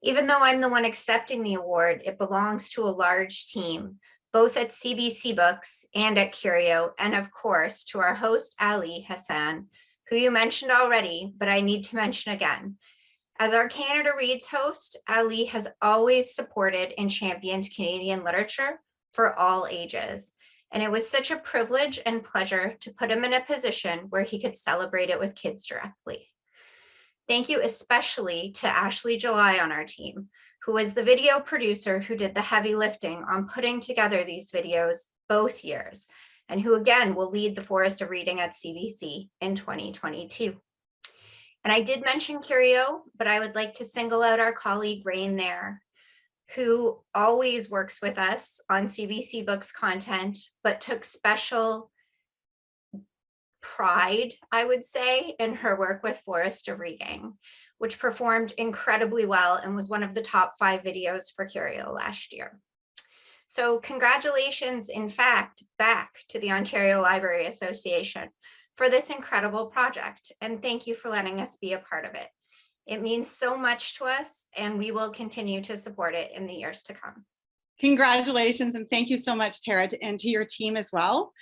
Even though I'm the one accepting the award, it belongs to a large team, both at CBC Books and at Curio, and of course to our host, Ali Hassan, who you mentioned already, but I need to mention again. As our Canada Reads host, Ali has always supported and championed Canadian literature for all ages. And it was such a privilege and pleasure to put him in a position where he could celebrate it with kids directly. Thank you especially to Ashley July on our team, who was the video producer who did the heavy lifting on putting together these videos both years, and who again will lead the Forest of Reading at CBC in 2022. And I did mention Curio, but I would like to single out our colleague Rain there, who always works with us on CBC Books content, but took special pride, I would say, in her work with Forest of Reading, which performed incredibly well and was one of the top 5 videos for Curio last year. So congratulations, in fact, back to the Ontario Library Association for this incredible project, and thank you for letting us be a part of it. It means so much to us, and we will continue to support it in the years to come. Congratulations, and thank you so much, Tara, and to your team as well.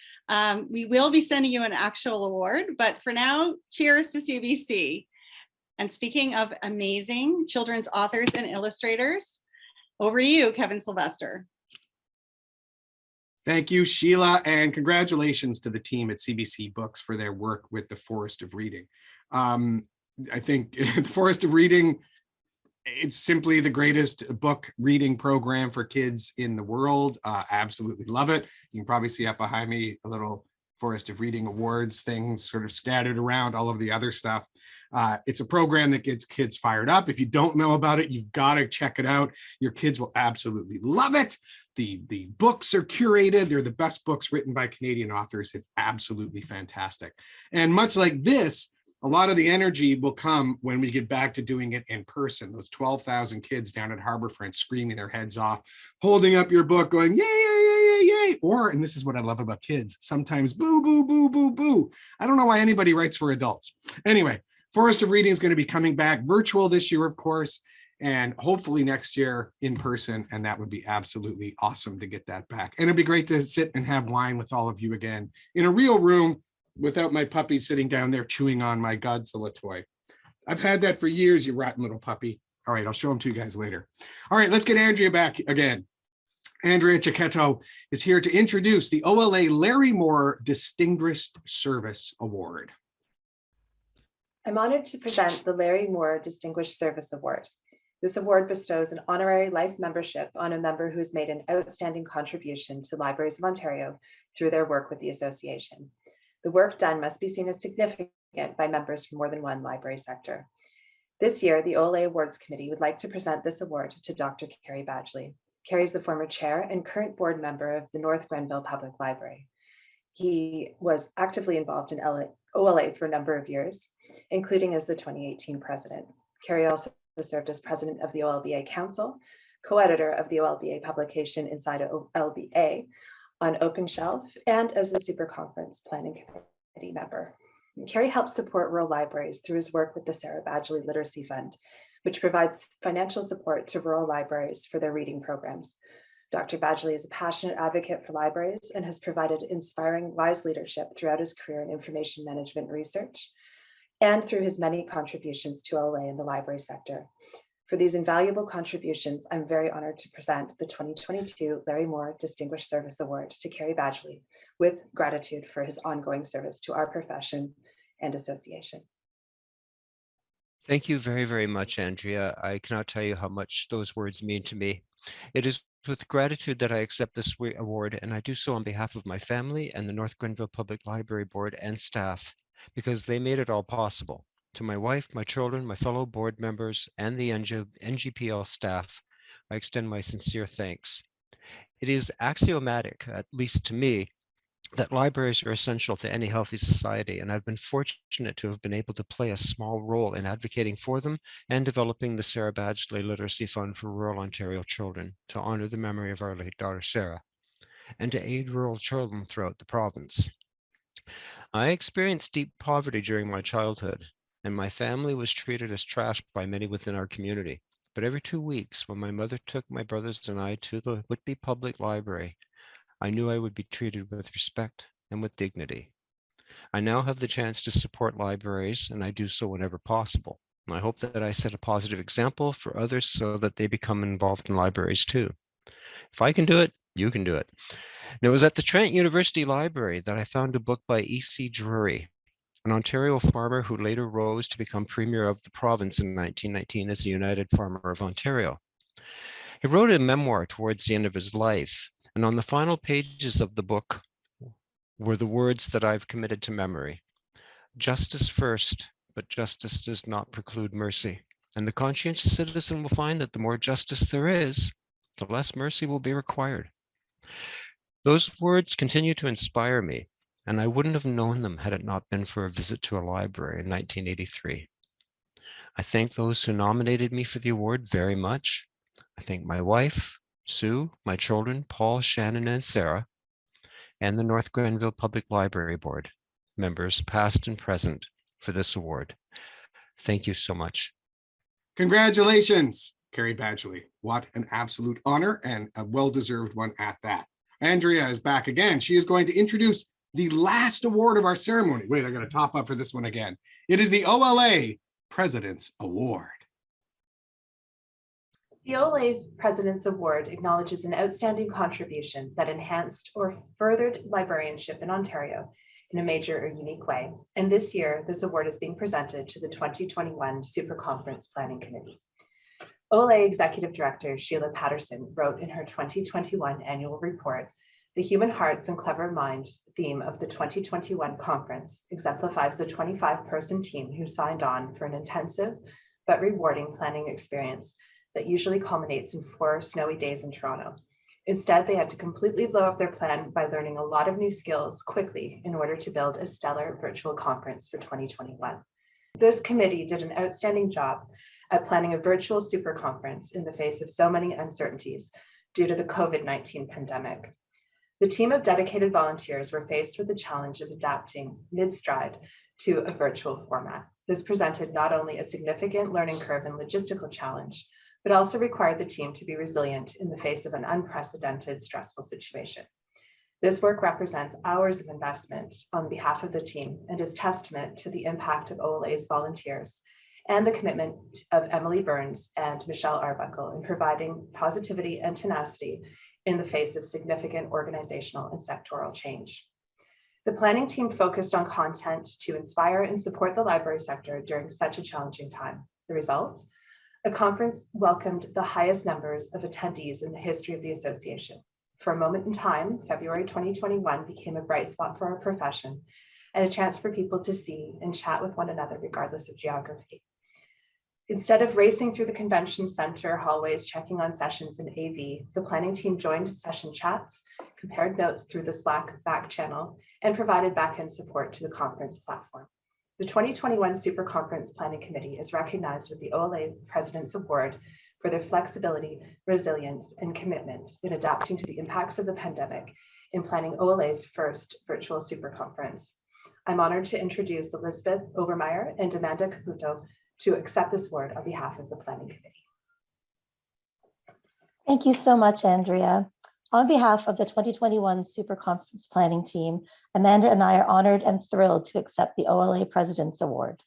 We will be sending you an actual award, but for now, cheers to CBC. And speaking of amazing children's authors and illustrators, over to you, Kevin Sylvester. Thank you, Sheila, and congratulations to the team at CBC Books for their work with the Forest of Reading. I think the Forest of Reading, it's simply the greatest book reading program for kids in the world. Absolutely love it. You can probably see up behind me a little Forest of Reading Awards things sort of scattered around all of the other stuff. It's a program that gets kids fired up. If you don't know about it, you've got to check it out. Your kids will absolutely love it. The books are curated. They're the best books written by Canadian authors. It's absolutely fantastic. And much like this, a lot of the energy will come when we get back to doing it in person. Those 12,000 kids down at Harbourfront screaming their heads off, holding up your book going, yay, yay, yay, yay, yay. Or, and this is what I love about kids, sometimes boo, boo, boo, boo, boo. I don't know why anybody writes for adults. Anyway, Forest of Reading is going to be coming back virtual this year, of course, and hopefully next year in person. And that would be absolutely awesome to get that back. And it'd be great to sit and have wine with all of you again in a real room, without my puppy sitting down there chewing on my Godzilla toy. I've had that for years, you rotten little puppy. All right, I'll show him to you guys later. All right, let's get Andrea back again. Andrea Chiquetto is here to introduce the OLA Larry Moore Distinguished Service Award. I'm honored to present the Larry Moore Distinguished Service Award. This award bestows an honorary life membership on a member who has made an outstanding contribution to Libraries of Ontario through their work with the association. The work done must be seen as significant by members from more than one library sector. This year, the OLA Awards Committee would like to present this award to Dr. Kerry Badgley. Kerry is the former chair and current board member of the North Grenville Public Library. He was actively involved in OLA for a number of years, including as the 2018 president. Kerry also served as president of the OLBA Council, co-editor of the OLBA publication Inside OLBA, on Open Shelf, and as a Super Conference Planning Committee member. Kerry helps support rural libraries through his work with the Sarah Badgley Literacy Fund, which provides financial support to rural libraries for their reading programs. Dr. Badgley is a passionate advocate for libraries and has provided inspiring, wise leadership throughout his career in information management research and through his many contributions to OLA in the library sector. For these invaluable contributions, I'm very honored to present the 2022 Larry Moore Distinguished Service Award to Kerry Badgley, with gratitude for his ongoing service to our profession and association. Thank you very, very much, Andrea. I cannot tell you how much those words mean to me. It is with gratitude that I accept this award, and I do so on behalf of my family and the North Grenville Public Library Board and staff, because they made it all possible. To my wife, my children, my fellow board members, and the NGPL staff, I extend my sincere thanks. It is axiomatic, at least to me, that libraries are essential to any healthy society, and I've been fortunate to have been able to play a small role in advocating for them and developing the Sarah Badgley Literacy Fund for rural Ontario children to honor the memory of our late daughter, Sarah, and to aid rural children throughout the province. I experienced deep poverty during my childhood, and my family was treated as trash by many within our community. But every 2 weeks, when my mother took my brothers and I to the Whitby Public Library, I knew I would be treated with respect and with dignity. I now have the chance to support libraries, and I do so whenever possible. And I hope that I set a positive example for others so that they become involved in libraries too. If I can do it, you can do it. And it was at the Trent University Library that I found a book by E.C. Drury, an Ontario farmer who later rose to become Premier of the province in 1919 as the United Farmer of Ontario. He wrote a memoir towards the end of his life, and on the final pages of the book were the words that I've committed to memory. Justice first, but justice does not preclude mercy. And the conscientious citizen will find that the more justice there is, the less mercy will be required. Those words continue to inspire me, and I wouldn't have known them had it not been for a visit to a library in 1983. I thank those who nominated me for the award very much. I thank my wife, Sue, my children, Paul, Shannon, and Sarah, and the North Grenville Public Library Board members, past and present, for this award. Thank you so much. Congratulations, Kerry Badgley. What an absolute honor, and a well-deserved one at that. Andrea is back again. She is going to introduce the last award of our ceremony. Wait, I got to top up for this one again. It is the OLA President's Award. The OLA President's Award acknowledges an outstanding contribution that enhanced or furthered librarianship in Ontario in a major or unique way. And this year, this award is being presented to the 2021 Super Conference Planning Committee. OLA Executive Director Sheila Patterson wrote in her 2021 annual report The Human Hearts and Clever Minds theme of the 2021 conference exemplifies the 25-person team who signed on for an intensive but rewarding planning experience that usually culminates in 4 snowy days in Toronto. Instead, they had to completely blow up their plan by learning a lot of new skills quickly in order to build a stellar virtual conference for 2021. This committee did an outstanding job at planning a virtual super conference in the face of so many uncertainties due to the COVID-19 pandemic. The team of dedicated volunteers were faced with the challenge of adapting mid-stride to a virtual format. This presented not only a significant learning curve and logistical challenge, but also required the team to be resilient in the face of an unprecedented stressful situation. This work represents hours of investment on behalf of the team and is testament to the impact of OLA's volunteers and the commitment of Emily Burns and Michelle Arbuckle in providing positivity and tenacity in the face of significant organizational and sectoral change. The planning team focused on content to inspire and support the library sector during such a challenging time. The result? A conference welcomed the highest numbers of attendees in the history of the association. For a moment in time, February 2021 became a bright spot for our profession and a chance for people to see and chat with one another regardless of geography. Instead of racing through the convention center hallways checking on sessions in AV, the planning team joined session chats, compared notes through the Slack back channel, and provided back-end support to the conference platform. The 2021 Super Conference Planning Committee is recognized with the OLA President's Award for their flexibility, resilience, and commitment in adapting to the impacts of the pandemic in planning OLA's first virtual Super Conference. I'm honored to introduce Elizabeth Obermeyer and Amanda Caputo to accept this award on behalf of the Planning Committee. Thank you so much, Andrea. On behalf of the 2021 Super Conference Planning Team, Amanda and I are honored and thrilled to accept the OLA President's Award.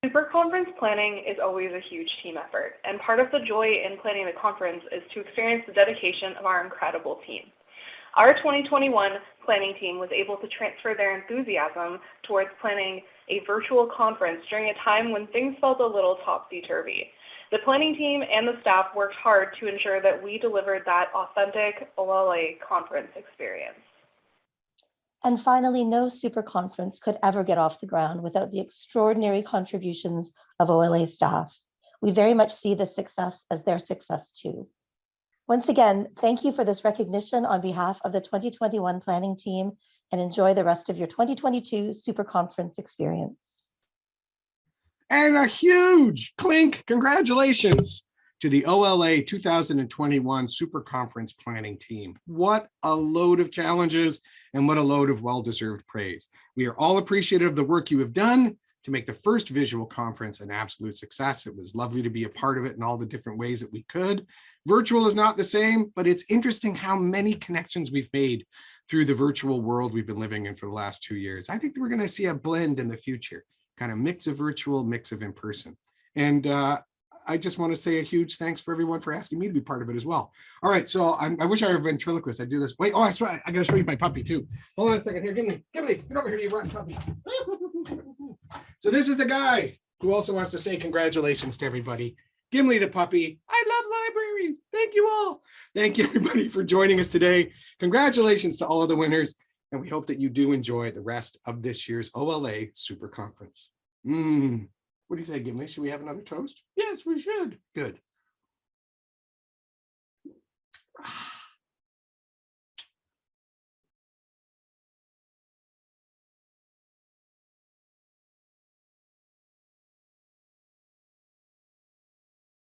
Super conference planning is always a huge team effort, and part of the joy in planning the conference is to experience the dedication of our incredible team. Our 2021 planning team was able to transfer their enthusiasm towards planning a virtual conference during a time when things felt a little topsy-turvy. The planning team and the staff worked hard to ensure that we delivered that authentic OLA conference experience. And finally, no super conference could ever get off the ground without the extraordinary contributions of OLA staff. We very much see this success as their success too. Once again, thank you for this recognition on behalf of the 2021 planning team, and enjoy the rest of your 2022 Super Conference experience. And a huge clink, congratulations to the OLA 2021 Super Conference Planning Team. What a load of challenges and what a load of well-deserved praise. We are all appreciative of the work you have done to make the first visual conference an absolute success. It was lovely to be a part of it in all the different ways that we could. Virtual is not the same, but it's interesting how many connections we've made through the virtual world we've been living in for the last 2 years. I think that we're going to see a blend in the future, kind of mix of virtual, mix of in-person. And I just want to say a huge thanks for everyone for asking me to be part of it as well. All right, so I wish I were a ventriloquist. I do this. Wait, oh, I swear, I got to show you my puppy too. Hold on a second here. Give me, get over here, you rotten puppy. So this is the guy who also wants to say congratulations to everybody. Gimli the puppy. I love libraries. Thank you all. Thank you everybody for joining us today. Congratulations to all of the winners. And we hope that you do enjoy the rest of this year's OLA Super Conference. What do you say, Gimli? Should we have another toast? Yes, we should. Good.